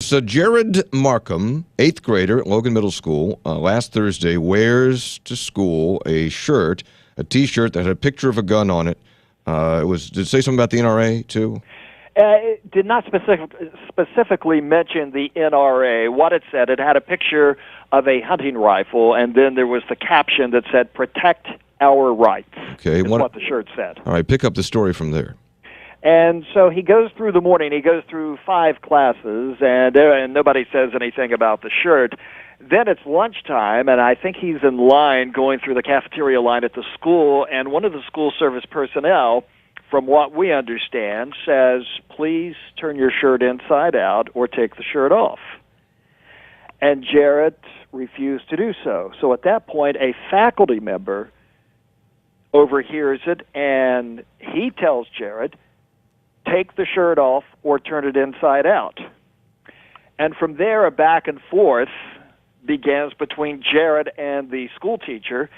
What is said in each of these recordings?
So Jared Markham, 8th grader at Logan Middle School, last Thursday wears to school a T-shirt that had a picture of a gun on it. Did it say something about the NRA, too? It did not specifically mention the NRA. What it said, it had a picture of a hunting rifle, and then there was the caption that said, "Protect our rights." Okay. What the shirt said. All right, pick up the story from there. And so he goes through the morning. He goes through 5 classes, and nobody says anything about the shirt. Then it's lunchtime, and I think he's in line going through the cafeteria line at the school, and one of the school service personnel, from what we understand, says, "Please turn your shirt inside out or take the shirt off." And Jared refused to do so. So at that point, a faculty member overhears it, and he tells Jared, "Take the shirt off or turn it inside out." And from there, a back and forth begins between Jared and the school teacher,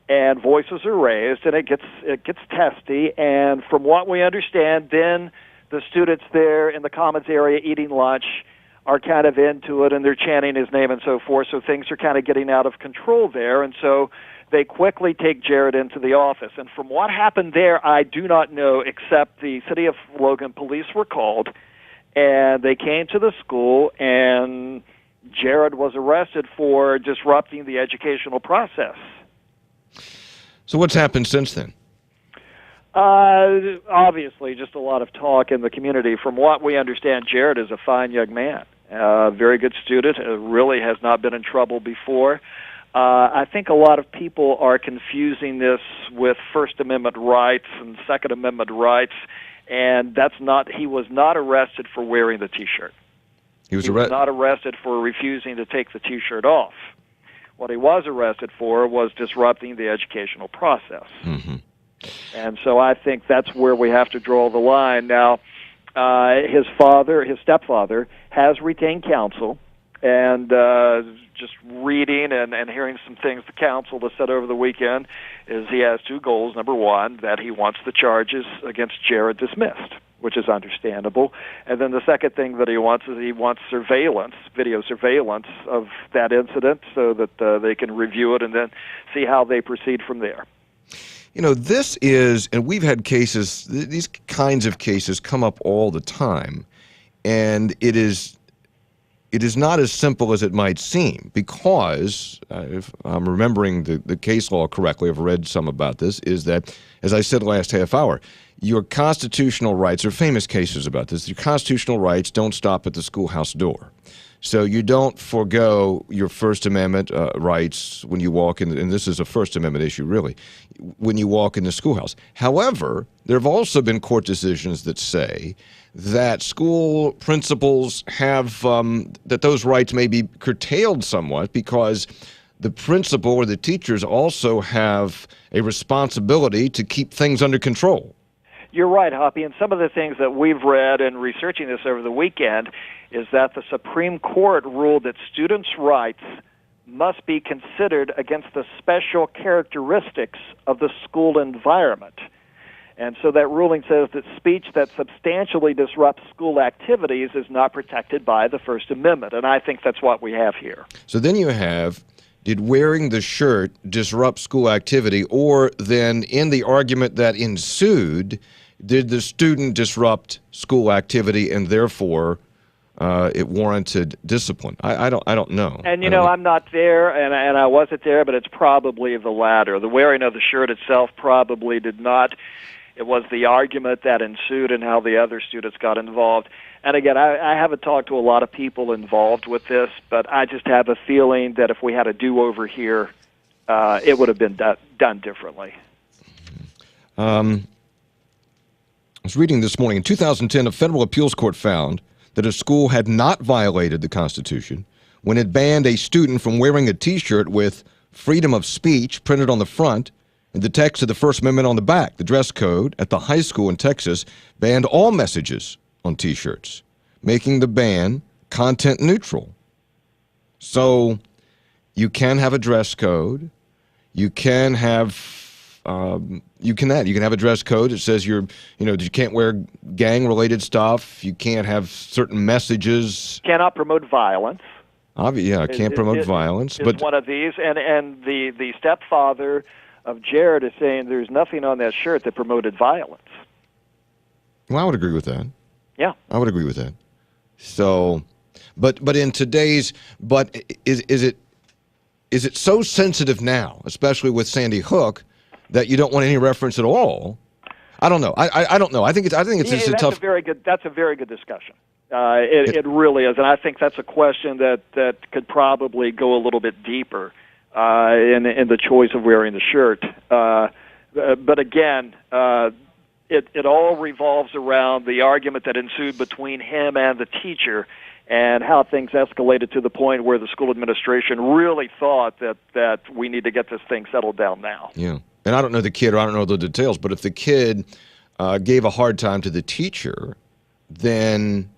and voices are raised, and it gets testy. And from what we understand, then the students there in the commons area eating lunch are kind of into it, and they're chanting his name and so forth, so things are kind of getting out of control there. And so they quickly take Jared into the office. And from what happened there, I do not know, except the City of Logan police were called, and they came to the school, and Jared was arrested for disrupting the educational process. So what's happened since then? Obviously, just a lot of talk in the community. From what we understand, Jared is a fine young man, very good student, really has not been in trouble before. I think a lot of people are confusing this with First Amendment rights and Second Amendment rights, and he was not arrested for wearing the T-shirt. He was not arrested for refusing to take the T-shirt off. What he was arrested for was disrupting the educational process. Mm-hmm. And so I think that's where we have to draw the line. Now, his stepfather, has retained counsel, and just reading and hearing some things the counsel has said over the weekend is he has 2 goals. Number one, that he wants the charges against Jared dismissed, which is understandable. And then the second thing that he wants is video surveillance of that incident so that they can review it and then see how they proceed from there. You know, this is, and we've had cases, these kinds of cases come up all the time, and it is not as simple as it might seem, because, if I'm remembering the case law correctly, I've read some about this, is that, as I said last half hour, your constitutional rights, there are famous cases about this, your constitutional rights don't stop at the schoolhouse door. So you don't forego your First Amendment rights when you walk in, and this is a First Amendment issue, really, when you walk in the schoolhouse. However, there have also been court decisions that say that school principals have, that those rights may be curtailed somewhat because the principal or the teachers also have a responsibility to keep things under control. You're right, Hoppy, and some of the things that we've read in researching this over the weekend is that the Supreme Court ruled that students' rights must be considered against the special characteristics of the school environment. And so that ruling says that speech that substantially disrupts school activities is not protected by the First Amendment, and I think that's what we have here. So then you have, did wearing the shirt disrupt school activity, or then in the argument that ensued, did the student disrupt school activity and therefore it warranted discipline? I don't know. And you know, I'm not there, and I wasn't there, but it's probably the latter. The wearing of the shirt itself probably did not. It was the argument that ensued and how the other students got involved. And again, I haven't talked to a lot of people involved with this, but I just have a feeling that if we had a do-over here, it would have been done differently. I was reading this morning, in 2010, a federal appeals court found that a school had not violated the Constitution when it banned a student from wearing a T-shirt with freedom of speech printed on the front and the text of the First Amendment on the back. The dress code at the high school in Texas banned all messages on T-shirts, making the ban content neutral. So you can have a dress code, you can have You can have a dress code that says you can't wear gang-related stuff. You can't have certain messages. Cannot promote violence. Can't promote violence. But one of these, and the stepfather of Jared is saying there's nothing on that shirt that promoted violence. Well, I would agree with that. Yeah, I would agree with that. So, but in today's, is it so sensitive now, especially with Sandy Hook, that you don't want any reference at all? I don't know. I don't know. I think it's just a tough. That's a very good discussion. It really is, and I think that's a question that could probably go a little bit deeper in the choice of wearing the shirt. But again, it all revolves around the argument that ensued between him and the teacher, and how things escalated to the point where the school administration really thought that we need to get this thing settled down now. Yeah. And I don't know the kid, or I don't know the details, but if the kid gave a hard time to the teacher, then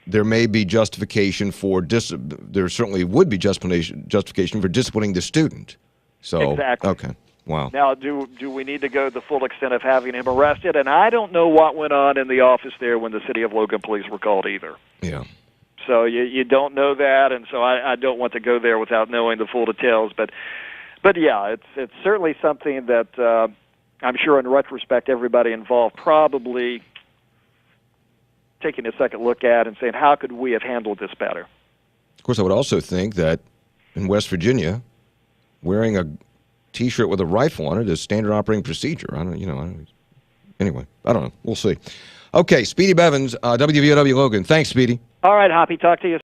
there may be justification for there certainly would be justification for disciplining the student. So exactly. Okay. Wow. Now, do we need to go the full extent of having him arrested? And I don't know what went on in the office there when the city of Logan police were called either. Yeah. So you don't know that, and so I don't want to go there without knowing the full details. But yeah, it's certainly something that I'm sure in retrospect everybody involved probably taking a second look at and saying, how could we have handled this better? Of course, I would also think that in West Virginia, wearing a T-shirt with a rifle on it is standard operating procedure. Anyway, I don't know. We'll see. Okay, Speedy Bevins, WVOW Logan. Thanks, Speedy. All right, Hoppy. Talk to you